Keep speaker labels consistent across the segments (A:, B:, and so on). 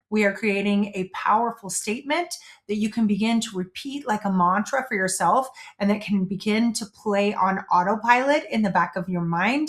A: We are creating a powerful statement that you can begin to repeat like a mantra for yourself and that can begin to play on autopilot in the back of your mind.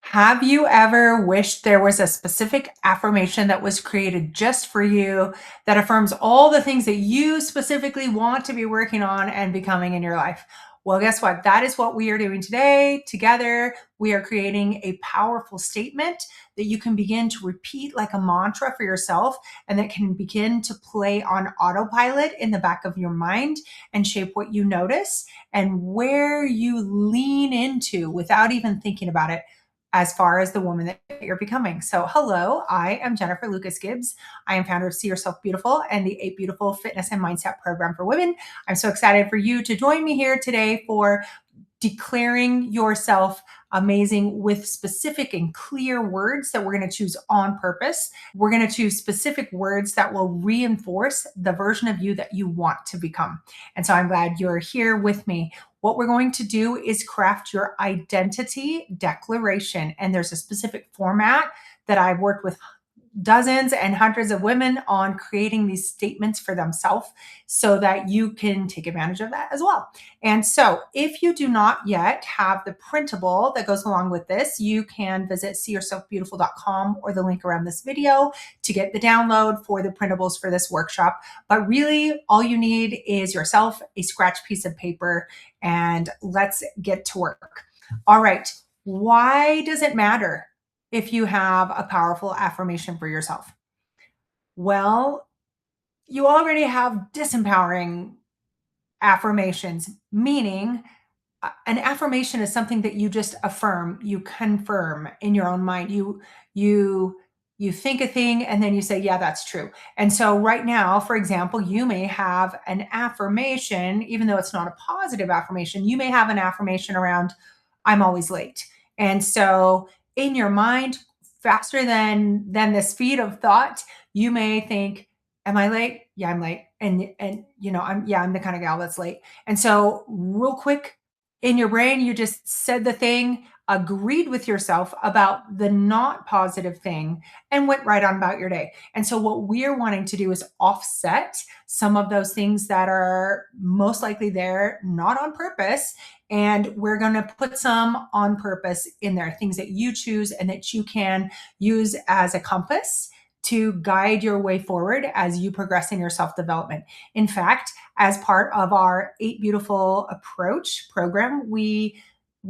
A: Have you ever wished there was a specific affirmation that was created just for you that affirms all the things that you specifically want to be working on and becoming in your life? Well, guess what? That is what we are doing today. Together, we are creating a powerful statement that you can begin to repeat like a mantra for yourself and that can begin to play on autopilot in the back of your mind and shape what you notice and where you lean into without even thinking about it as far as the woman that you're becoming. So, hello, I am Jennifer Lucas Gibbs. I am founder of See Yourself Beautiful and the 8 Beautiful Fitness and Mindset Program for Women. I'm so excited for you to join me here today for declaring yourself amazing with specific and clear words that we're going to choose on purpose. We're going to choose specific words that will reinforce the version of you that you want to become. And so I'm glad you're here with me. What we're going to do is craft your identity declaration. And there's a specific format that I've worked with dozens and hundreds of women on creating these statements for themselves so that you can take advantage of that as well. And so if you do not yet have the printable that goes along with this, you can visit seeyourselfbeautiful.com or the link around this video to get the download for the printables for this workshop. But really all you need is yourself, a scratch piece of paper, and let's get to work. All right. Why does it matter if you have a powerful affirmation for yourself? Well, you already have disempowering affirmations, meaning an affirmation is something that you just affirm, you confirm in your own mind. You think a thing and then you say, yeah, that's true. And so right now, for example, you may have an affirmation, even though it's not a positive affirmation, you may have an affirmation around, I'm always late. And so in your mind, faster than the speed of thought, you may think, am I late? Yeah, I'm late. And I'm the kind of gal that's late. And so real quick in your brain, you just said the thing, agreed with yourself about the not positive thing, and went right on about your day. And so what we're wanting to do is offset some of those things that are most likely there, not on purpose. And we're going to put some on purpose in there, things that you choose and that you can use as a compass to guide your way forward as you progress in your self-development. In fact, as part of our 8 Beautiful Approach program, we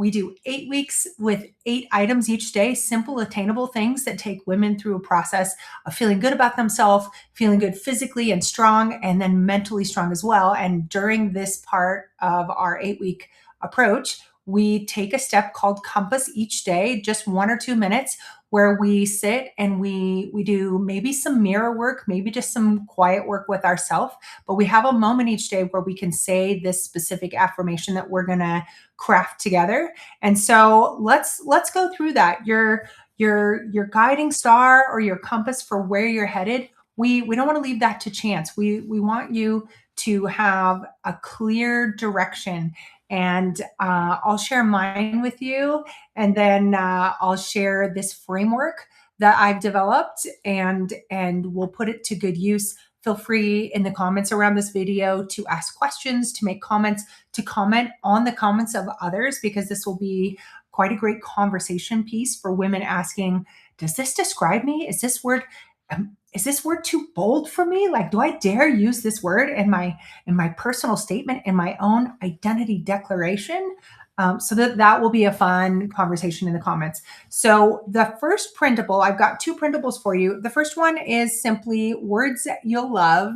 A: do 8 weeks with 8 items each day, simple, attainable things that take women through a process of feeling good about themselves, feeling good physically and strong, and then mentally strong as well. And during this part of our 8-week approach, we take a step called Compass each day, just 1 or 2 minutes, where we sit and we do maybe some mirror work, maybe just some quiet work with ourselves. But we have a moment each day where we can say this specific affirmation that we're going to craft together. And so let's go through that. Your guiding star or your compass for where you're headed. We don't want to leave that to chance. We want you to have a clear direction. And I'll share mine with you, and then I'll share this framework that I've developed, and we'll put it to good use. Feel free in the comments around this video to ask questions, to make comments, to comment on the comments of others, because this will be quite a great conversation piece for women asking, does this describe me? Is this word too bold for me? Like, do I dare use this word in my personal statement, in my own identity declaration? So that will be a fun conversation in the comments. So the first printable, I've got 2 printables for you. The first one is simply words that you'll love.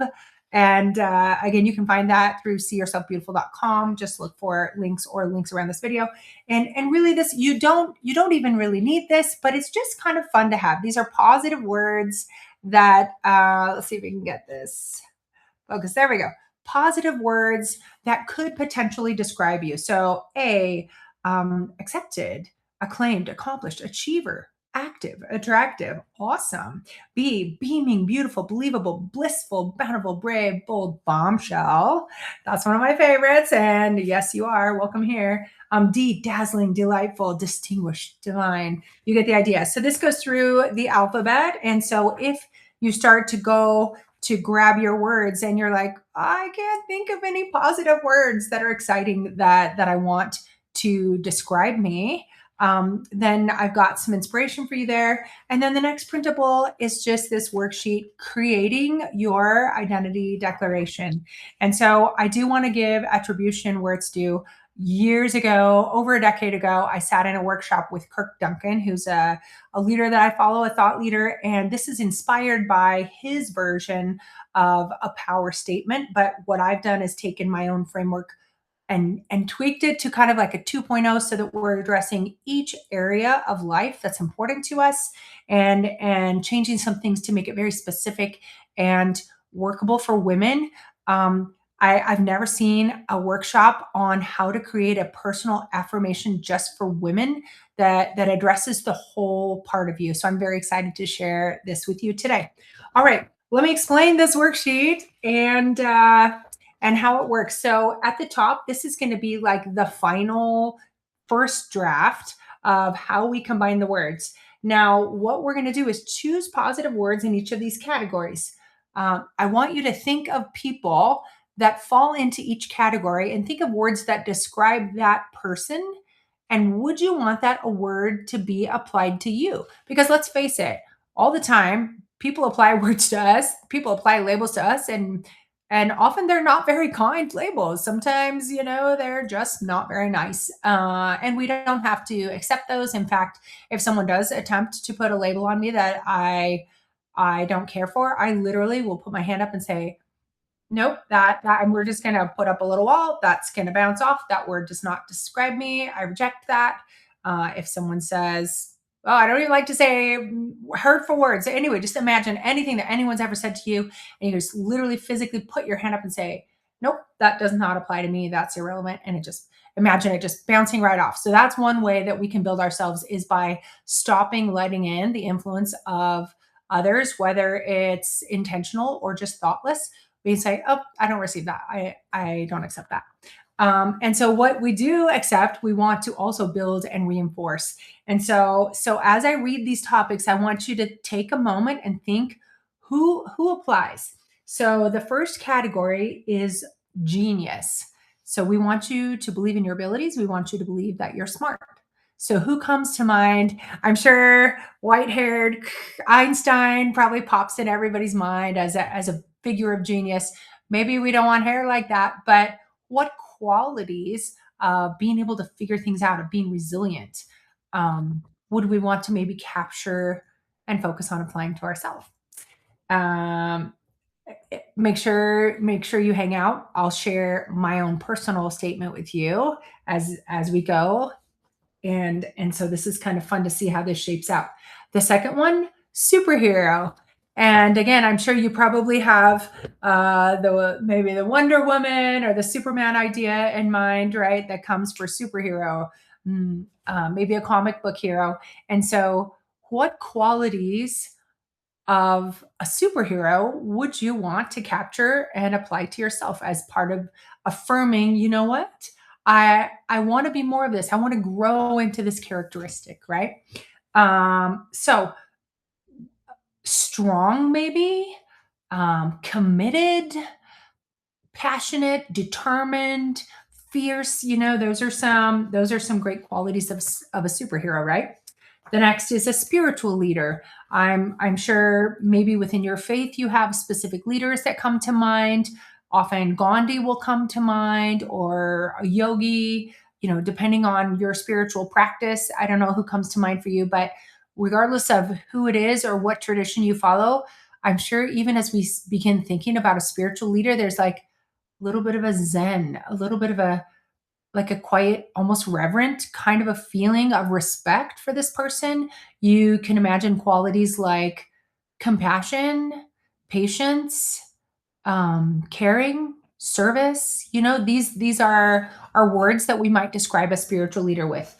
A: And again, you can find that through seeyourselfbeautiful.com. Just look for links around this video. And really this, you don't even really need this, but it's just kind of fun to have. These are positive words that, let's see if we can get this focus. There we go. Positive words that could potentially describe you. So accepted, acclaimed, accomplished, achiever, active, attractive, awesome. B, beaming, beautiful, believable, blissful, bountiful, brave, bold, bombshell. That's one of my favorites. And yes, you are. Welcome here. D, dazzling, delightful, distinguished, divine. You get the idea. So this goes through the alphabet. And so if you start to go to grab your words and you're like, I can't think of any positive words that are exciting that I want to describe me, then I've got some inspiration for you there. And then the next printable is just this worksheet creating your identity declaration. And so I do want to give attribution where it's due. Years ago, over a decade ago, I sat in a workshop with Kirk Duncan, who's a leader that I follow, a thought leader. And this is inspired by his version of a power statement. But what I've done is taken my own framework and tweaked it to kind of like a 2.0 so that we're addressing each area of life that's important to us and changing some things to make it very specific and workable for women. I've never seen a workshop on how to create a personal affirmation just for women that addresses the whole part of you. So I'm very excited to share this with you today. All right, let me explain this worksheet and how it works. So at the top, this is going to be like the final first draft of how we combine the words. Now, what we're going to do is choose positive words in each of these categories. I want you to think of people that fall into each category and think of words that describe that person. And would you want that a word to be applied to you? Because let's face it, all the time, people apply words to us, people apply labels to us, and often they're not very kind labels. Sometimes, they're just not very nice. And we don't have to accept those. In fact, if someone does attempt to put a label on me that I don't care for, I literally will put my hand up and say, nope, and we're just going to put up a little wall. That's going to bounce off. That word does not describe me. I reject that. If someone says, oh, I don't even like to say hurtful words. Anyway, just imagine anything that anyone's ever said to you, and you just literally physically put your hand up and say, nope, that does not apply to me. That's irrelevant. And imagine it just bouncing right off. So that's one way that we can build ourselves, is by stopping letting in the influence of others, whether it's intentional or just thoughtless. We can say, oh, I don't receive that. I don't accept that. And so what we do accept, we want to also build and reinforce. And so as I read these topics, I want you to take a moment and think who applies. So the first category is genius. So we want you to believe in your abilities. We want you to believe that you're smart. So who comes to mind? I'm sure white-haired Einstein probably pops in everybody's mind as a figure of genius. Maybe we don't want hair like that, but what qualities of being able to figure things out, of being resilient, would we want to maybe capture and focus on applying to ourselves? Make sure you hang out. I'll share my own personal statement with you as we go. And so this is kind of fun to see how this shapes out. The second one, superhero. And again, I'm sure you probably have maybe the Wonder Woman or the Superman idea in mind, right? That comes for superhero, maybe a comic book hero. And so what qualities of a superhero would you want to capture and apply to yourself as part of affirming, you know what? I want to be more of this. I want to grow into this characteristic, right? So strong, maybe, committed, passionate, determined, fierce. Those are some great qualities of a superhero, right? The next is a spiritual leader. I'm sure maybe within your faith you have specific leaders that come to mind. Often Gandhi will come to mind, or a yogi, depending on your spiritual practice. I don't know who comes to mind for you, but regardless of who it is or what tradition you follow, I'm sure even as we begin thinking about a spiritual leader, there's like a little bit of a zen, a little bit of a quiet, almost reverent kind of a feeling of respect for this person. You can imagine qualities like compassion, patience, caring, service. These are words that we might describe a spiritual leader with.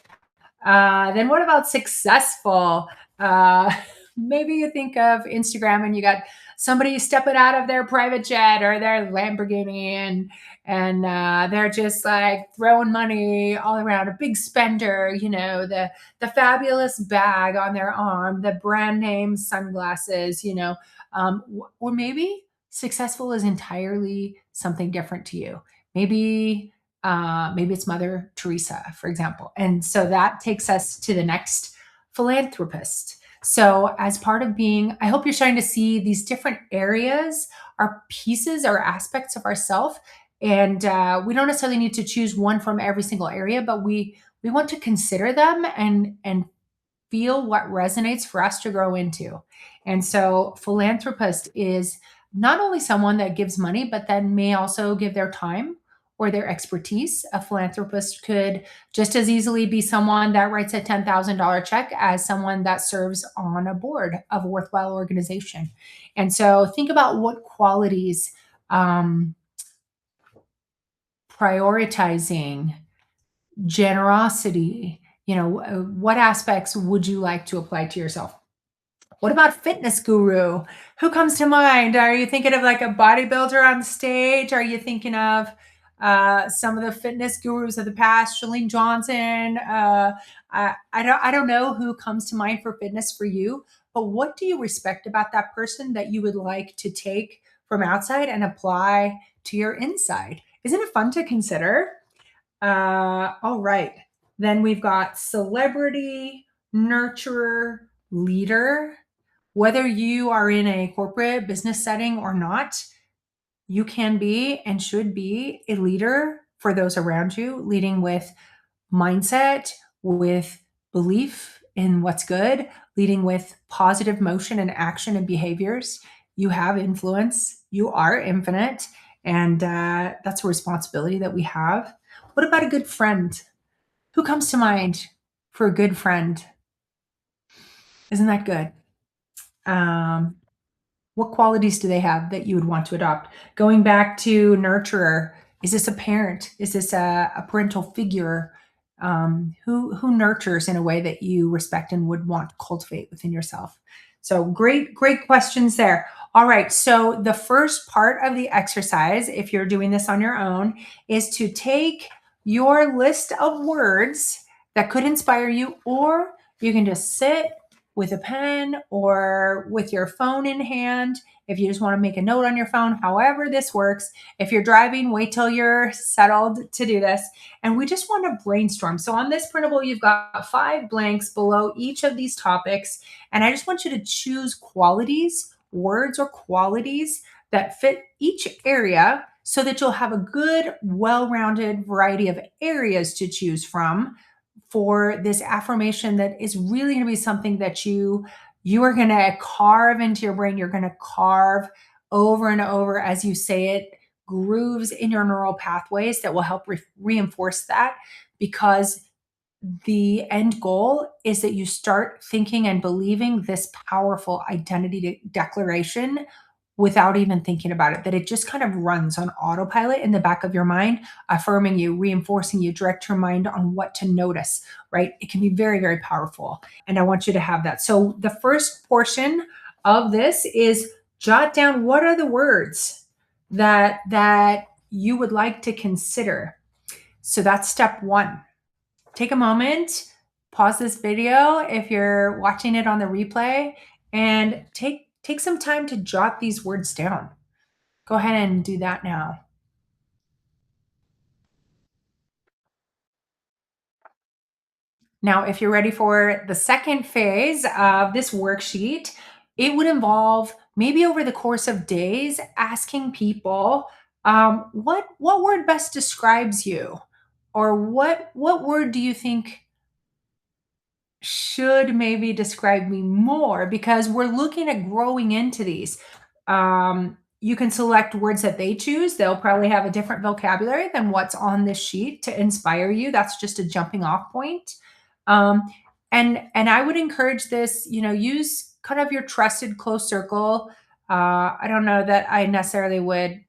A: Then what about successful? Uh, maybe you think of Instagram and you got somebody stepping out of their private jet or their Lamborghini, and they're just like throwing money all around, a big spender, the fabulous bag on their arm, the brand name sunglasses, or maybe successful is entirely something different to you. Maybe it's Mother Teresa, for example. And so that takes us to the next, philanthropist. So, as part of being, I hope you're starting to see these different areas are pieces or aspects of ourself, and we don't necessarily need to choose one from every single area, but we want to consider them and feel what resonates for us to grow into. And so, philanthropist is not only someone that gives money, but then may also give their time or their expertise. A philanthropist could just as easily be someone that writes a $10,000 check as someone that serves on a board of a worthwhile organization. And so, think about what qualities, um, prioritizing, generosity, what aspects would you like to apply to yourself? What about fitness guru? Who comes to mind? Are you thinking of like a bodybuilder on stage? Are you thinking of some of the fitness gurus of the past, Shalene Johnson? I don't know who comes to mind for fitness for you, but what do you respect about that person that you would like to take from outside and apply to your inside? Isn't it fun to consider? All right. Then we've got celebrity, nurturer, leader. Whether you are in a corporate business setting or not, you can be and should be a leader for those around you, leading with mindset, with belief in what's good, leading with positive motion and action and behaviors. You have influence, you are infinite, and that's a responsibility that we have. What about a good friend? Who comes to mind for a good friend? Isn't that good? Um, what qualities do they have that you would want to adopt? Going back to nurturer, is this a parent? Is this a parental figure? Who nurtures in a way that you respect and would want to cultivate within yourself? So great questions there. All right. So the first part of the exercise, if you're doing this on your own, is to take your list of words that could inspire you, or you can just sit with a pen or with your phone in hand. If you just want to make a note on your phone, however this works. If you're driving, wait till you're settled to do this. And we just want to brainstorm. So on this printable, you've got 5 blanks below each of these topics. And I just want you to choose qualities, words or qualities that fit each area so that you'll have a good, well-rounded variety of areas to choose from for this affirmation that is really going to be something that you are going to carve into your brain. You're going to carve over and over as you say it, grooves in your neural pathways that will help reinforce that, because the end goal is that you start thinking and believing this powerful identity declaration without even thinking about it, that it just kind of runs on autopilot in the back of your mind, affirming you, reinforcing you, direct your mind on what to notice, right? It can be very, very powerful. And I want you to have that. So the first portion of this is jot down what are the words that you would like to consider. So that's step 1. Take a moment, pause this video if you're watching it on the replay, and take some time to jot these words down. Go ahead and do that now. Now, if you're ready for the second phase of this worksheet, it would involve, maybe over the course of days, asking people, what word best describes you, or what word do you think should maybe describe me more, because we're looking at growing into these. You can select words that they choose. They'll probably have a different vocabulary than what's on this sheet to inspire you. That's just a jumping off point. Um, and I would encourage this, use kind of your trusted close circle. I don't know that I necessarily would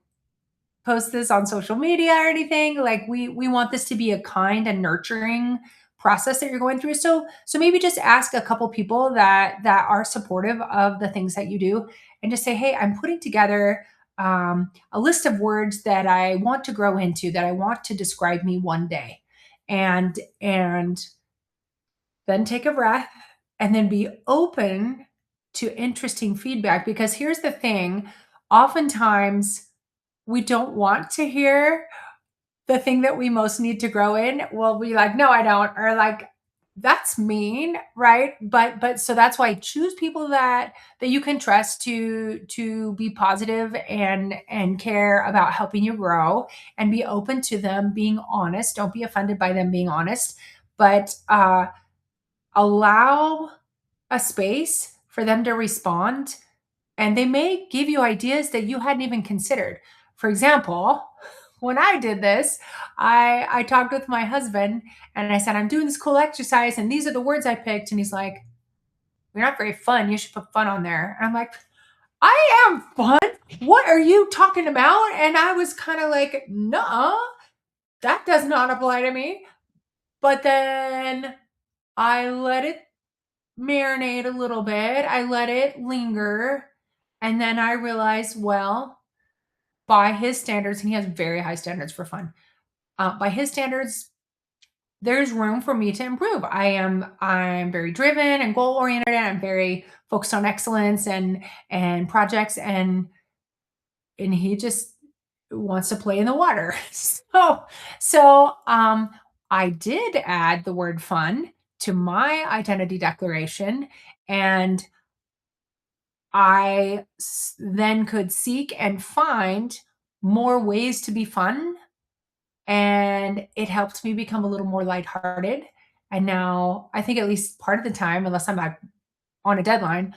A: post this on social media or anything. Like we want this to be a kind and nurturing process that you're going through. So maybe just ask a couple people that are supportive of the things that you do, and just say, hey, I'm putting together a list of words that I want to grow into, that I want to describe me one day. And then take a breath, and then be open to interesting feedback. Because here's the thing, oftentimes we don't want to hear the thing that we most need to grow in. We'll be like, no, I don't, or like, that's mean, right? But so that's why choose people that you can trust to be positive and care about helping you grow, and be open to them being honest. Don't be offended by them being honest, but allow a space for them to respond, and they may give you ideas that you hadn't even considered. For example, when I did this, I talked with my husband, and I said, I'm doing this cool exercise and these are the words I picked. And he's like, you're not very fun. You should put fun on there. And I'm like, I am fun. What are you talking about? And I was kind of like, no, that does not apply to me. But then I let it marinate a little bit. I let it linger. And then I realized, well, by his standards, and he has very high standards for fun. By his standards, there's room for me to improve. I'm very driven and goal oriented. I'm very focused on excellence and projects, and he just wants to play in the water. So I did add the word fun to my identity declaration, and I then could seek and find more ways to be fun, and it helped me become a little more lighthearted. And now I think at least part of the time, unless I'm like on a deadline,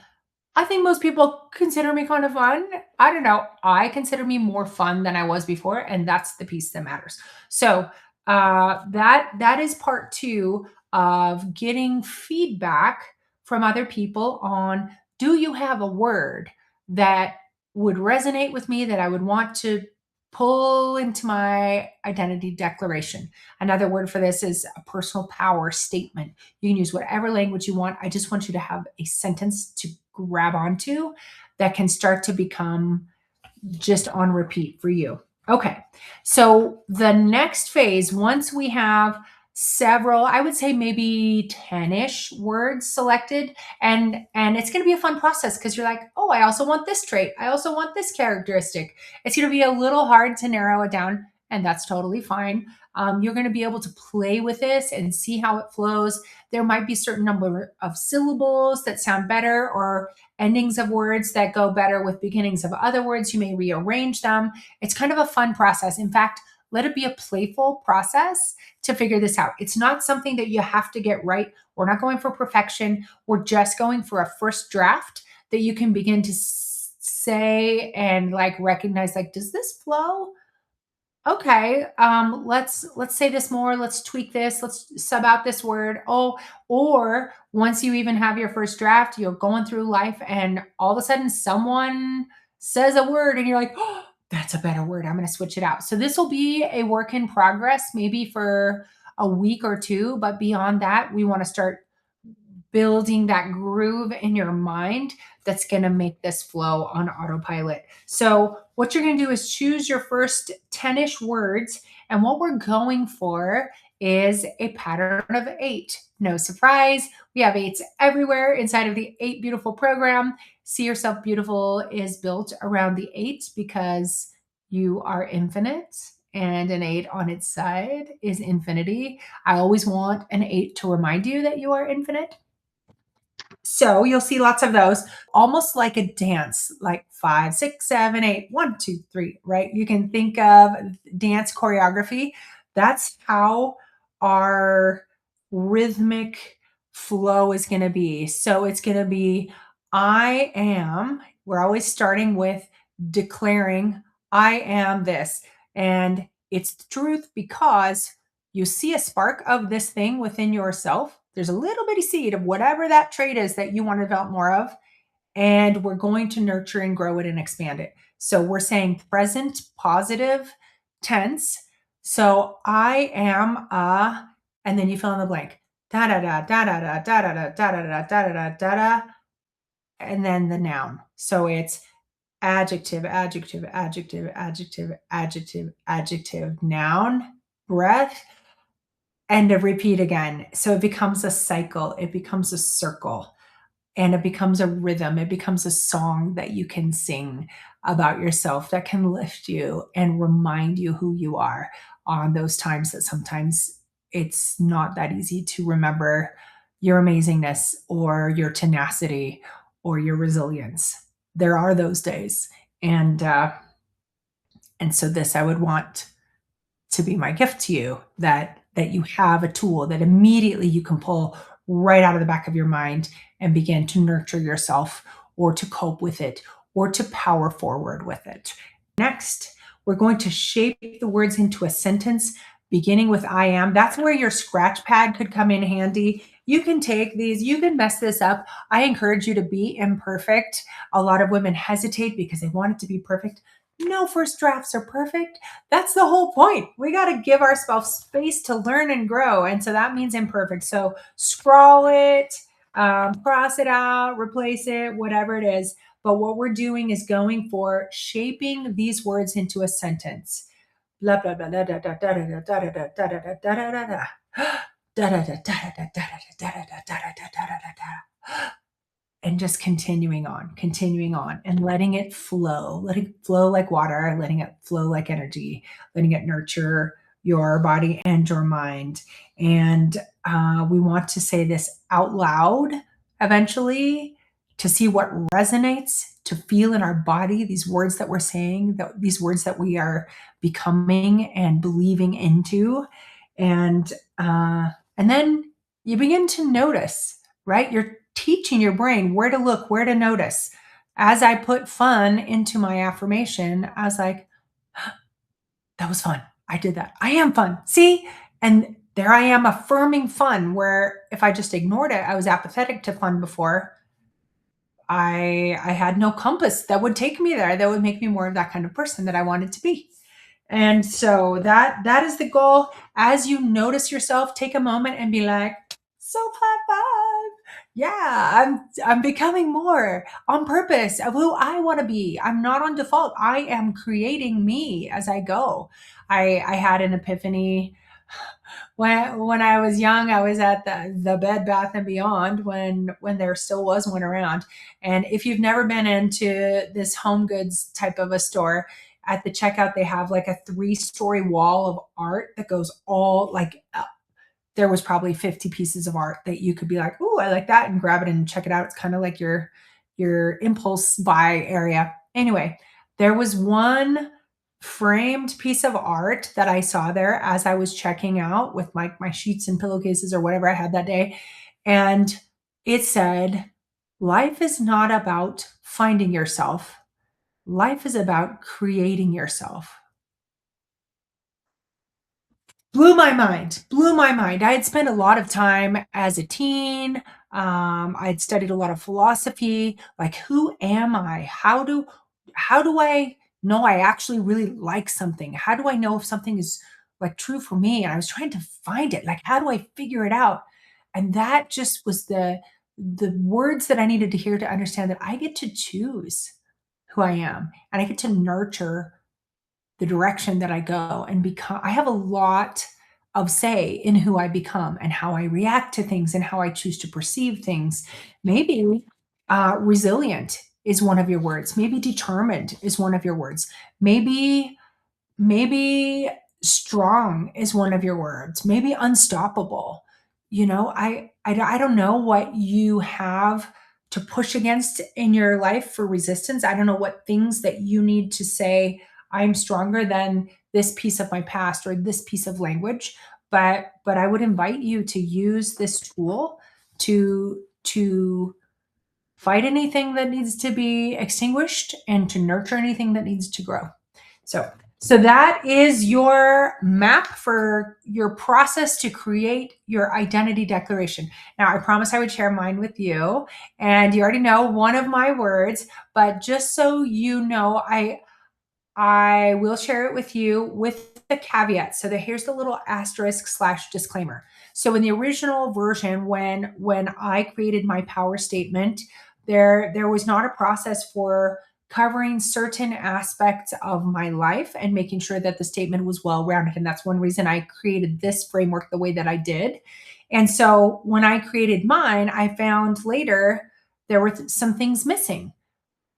A: I think most people consider me kind of fun. I don't know. I consider me more fun than I was before, and that's the piece that matters. So that is part two of getting feedback from other people on, do you have a word that would resonate with me, that I would want to pull into my identity declaration? Another word for this is a personal power statement. You can use whatever language you want. I just want you to have a sentence to grab onto that can start to become just on repeat for you. Okay. So the next phase, once we have several, I would say maybe 10-ish words selected, and it's going to be a fun process, because you're like, oh, I also want this trait. I also want this characteristic. It's going to be a little hard to narrow it down, and that's totally fine. You're going to be able to play with this and see how it flows. There might be certain number of syllables that sound better, or endings of words that go better with beginnings of other words. You may rearrange them. It's kind of a fun process. In fact, let it be a playful process to figure this out. It's not something that you have to get right. We're not going for perfection. We're just going for a first draft that you can begin to say and like recognize, like, does this flow? Okay, let's say this more. Let's tweak this. Let's sub out this word. Oh, or once you even have your first draft, you're going through life, and all of a sudden someone says a word, and you're like, oh, that's a better word. I'm going to switch it out. So this will be a work in progress, maybe for a week or two, but beyond that, we want to start building that groove in your mind that's going to make this flow on autopilot. So what you're going to do is choose your first 10-ish words, and what we're going for is a pattern of 8. No surprise, we have 8s everywhere inside of the 8 Beautiful program. See Yourself Beautiful is built around the 8 because you are infinite, and an 8 on its side is infinity. I always want an 8 to remind you that you are infinite. So you'll see lots of those, almost like a dance, like 5, 6, 7, 8, 1, 2, 3, right? You can think of dance choreography. That's how our rhythmic flow is going to be. So it's going to be, I am, we're always starting with declaring, I am this. And it's the truth, because you see a spark of this thing within yourself. There's a little bitty seed of whatever that trait is that you want to develop more of, and we're going to nurture and grow it and expand it. So we're saying present positive tense. So I am a, and then you fill in the blank. da da da da da da da da da da da da da da da, and then the noun. So it's adjective, adjective, adjective, adjective, adjective, adjective, noun, breath, and a repeat again. So it becomes a cycle, it becomes a circle, and it becomes a rhythm. It becomes a song that you can sing about yourself that can lift you and remind you who you are on those times that sometimes it's not that easy to remember your amazingness or your tenacity or your resilience. There are those days. And so this I would want to be my gift to you, that you have a tool that immediately you can pull right out of the back of your mind and begin to nurture yourself or to cope with it or to power forward with it. Next, we're going to shape the words into a sentence beginning with I am. That's where your scratch pad could come in handy. You can take these, you can mess this up. I encourage you to be imperfect. A lot of women hesitate because they want it to be perfect. No first drafts are perfect. That's the whole point. We got to give ourselves space to learn and grow. And so that means imperfect. So scrawl it, cross it out, replace it, whatever it is. But what we're doing is going for shaping these words into a sentence. Blah, blah, blah, da, da, da, da, da, da, da, da, da, da, da, da, da, da. Da da da da da da da da da da da da da da da, and just continuing on and letting it flow, letting it flow like water, letting it flow like energy, letting it nurture your body and your mind. And we want to say this out loud eventually to see what resonates, to feel in our body these words that we're saying, these words that we are becoming and believing into. And and then you begin to notice, right? You're teaching your brain where to look, where to notice. As I put fun into my affirmation, I was like, that was fun. I did that. I am fun. See? And there I am affirming fun, where if I just ignored it, I was apathetic to fun before. I had no compass that would take me there, that would make me more of that kind of person that I wanted to be. And so that is the goal. As you notice yourself, take a moment and be like, so high five. Yeah, I'm becoming more on purpose of who I want to be. I'm not on default. I am creating me as I go. I had an epiphany when I was young. I was at the Bed Bath and Beyond when there still was one around. And if you've never been into this home goods type of a store, at the checkout they have like a 3-story wall of art that goes all like there was probably 50 pieces of art that you could be like, "Ooh, I like that," and grab it and check it out. It's kind of like your impulse buy area. Anyway, there was one framed piece of art that I saw there as I was checking out with my sheets and pillowcases or whatever I had that day. And it said, life is not about finding yourself. Life is about creating yourself. Blew my mind. I had spent a lot of time as a teen. I had studied a lot of philosophy. Like, who am I? How do I know I actually really like something? How do I know if something is like true for me? And I was trying to find it. Like, how do I figure it out? And that just was the words that I needed to hear to understand that I get to choose who I am and I get to nurture the direction that I go and become. I have a lot of say in who I become and how I react to things and how I choose to perceive things. Maybe resilient is one of your words. Maybe determined is one of your words. Maybe strong is one of your words. Maybe unstoppable. I don't know what you have to push against in your life for resistance. I don't know what things that you need to say, I'm stronger than this piece of my past or this piece of language. But I would invite you to use this tool to fight anything that needs to be extinguished and to nurture anything that needs to grow. So that is your map for your process to create your identity declaration. Now, I promised I would share mine with you, and you already know one of my words, but just so you know, I will share it with you with the caveat. So here's the little asterisk / disclaimer. So in the original version, when I created my power statement, there was not a process for covering certain aspects of my life and making sure that the statement was well rounded. And that's one reason I created this framework the way that I did. And so when I created mine, I found later there were some things missing.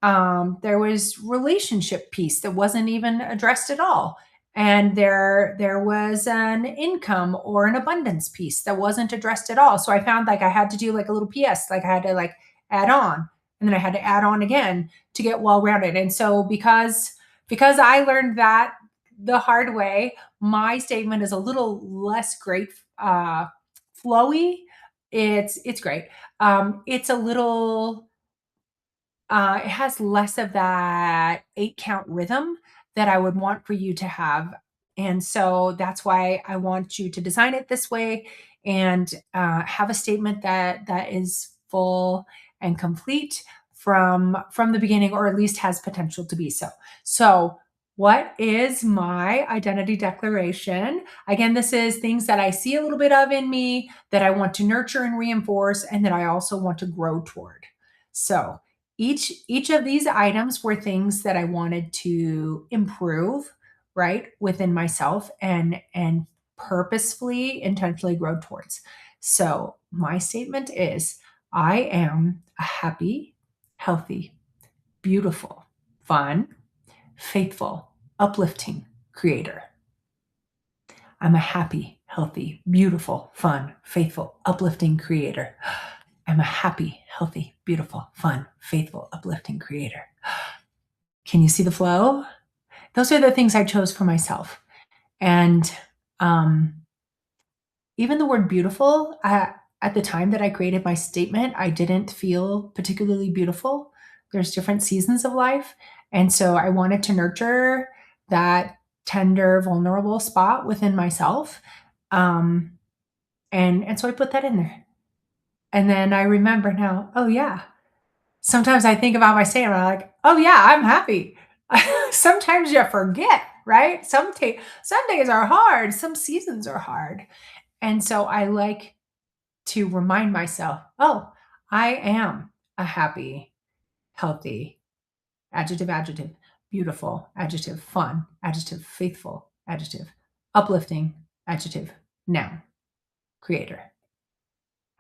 A: There was relationship piece that wasn't even addressed at all. And there was an income or an abundance piece that wasn't addressed at all. So I found like I had to do like a little PS, like I had to like add on, and then I had to add on again to get well rounded. And so because I learned that the hard way, my statement is a little less great, flowy. It's great. It's a little, it has less of that 8 count rhythm that I would want for you to have. And so that's why I want you to design it this way and have a statement that is full and complete from the beginning, or at least has potential to be so. So what is my identity declaration? Again, this is things that I see a little bit of in me that I want to nurture and reinforce, and that I also want to grow toward. So each of these items were things that I wanted to improve, right, within myself and purposefully, intentionally grow towards. So my statement is I am a happy, healthy, beautiful, fun, faithful, uplifting creator. I'm a happy, healthy, beautiful, fun, faithful, uplifting creator. I'm a happy, healthy, beautiful, fun, faithful, uplifting creator. Can you see the flow? Those are the things I chose for myself. And even the word beautiful, at the time that I created my statement, I didn't feel particularly beautiful. There's different seasons of life. And so I wanted to nurture that tender, vulnerable spot within myself. Um, and so I put that in there. And then I remember now, oh yeah. Sometimes I think about my statement, I'm like, oh yeah, I'm happy. Sometimes you forget, right? Some days are hard, some seasons are hard. And so I like to remind myself, oh, I am a happy, healthy, adjective, beautiful, adjective, fun, adjective, faithful, adjective, uplifting, adjective, noun, creator.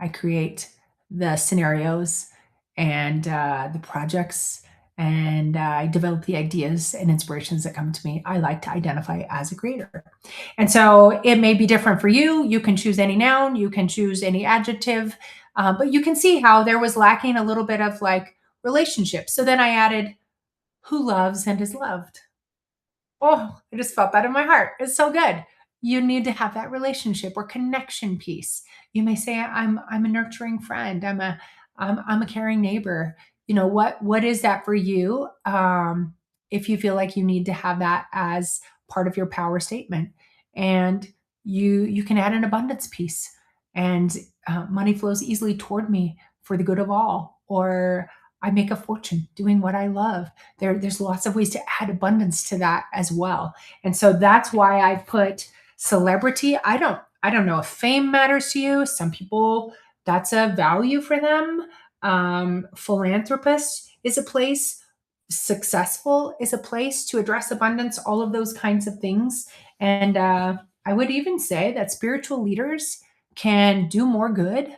A: I create the scenarios and the projects, and I develop the ideas and inspirations that come to me. I like to identify as a creator. And so it may be different for you. You can choose any noun, you can choose any adjective, but you can see how there was lacking a little bit of like relationship. So then I added who loves and is loved. Oh, I just felt that in my heart. It's so good. You need to have that relationship or connection piece. You may say, I'm a nurturing friend. I'm a caring neighbor. You know, what is that for you? If you feel like you need to have that as part of your power statement. And you can add an abundance piece, and money flows easily toward me for the good of all, or I make a fortune doing what I love. There's lots of ways to add abundance to that as well. And so that's why I put celebrity. I don't know if fame matters to you. Some people, that's a value for them. Philanthropist is a place, successful is a place to address abundance, all of those kinds of things. And I would even say that spiritual leaders can do more good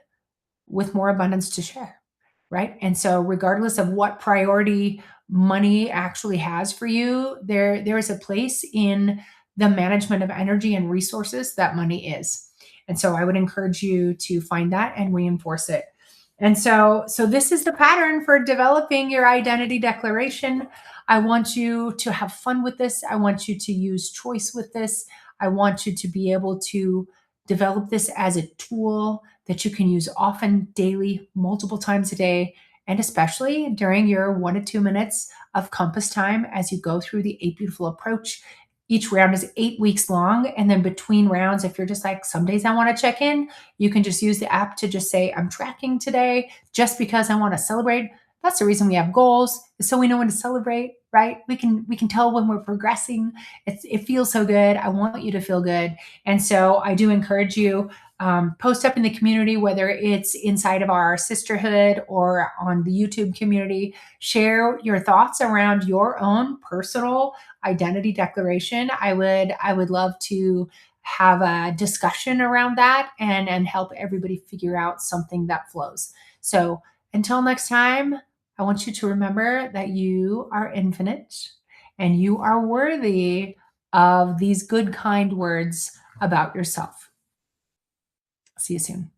A: with more abundance to share, right? And so regardless of what priority money actually has for you, there is a place in the management of energy and resources that money is. And so I would encourage you to find that and reinforce it. And so this is the pattern for developing your identity declaration. I want you to have fun with this. I want you to use choice with this. I want you to be able to develop this as a tool that you can use often, daily, multiple times a day, and especially during your 1 to 2 minutes of compass time as you go through the Eight Beautiful approach. Each round is 8 weeks long. And then between rounds, if you're just like, some days I want to check in, you can just use the app to just say, I'm tracking today just because I want to celebrate. That's the reason we have goals, is so we know when to celebrate, right? We can tell when we're progressing. It feels so good. I want you to feel good. And so I do encourage you Post up in the community, whether it's inside of our sisterhood or on the YouTube community. Share your thoughts around your own personal identity declaration. I would love to have a discussion around that and help everybody figure out something that flows. So until next time, I want you to remember that you are infinite and you are worthy of these good, kind words about yourself. See you soon.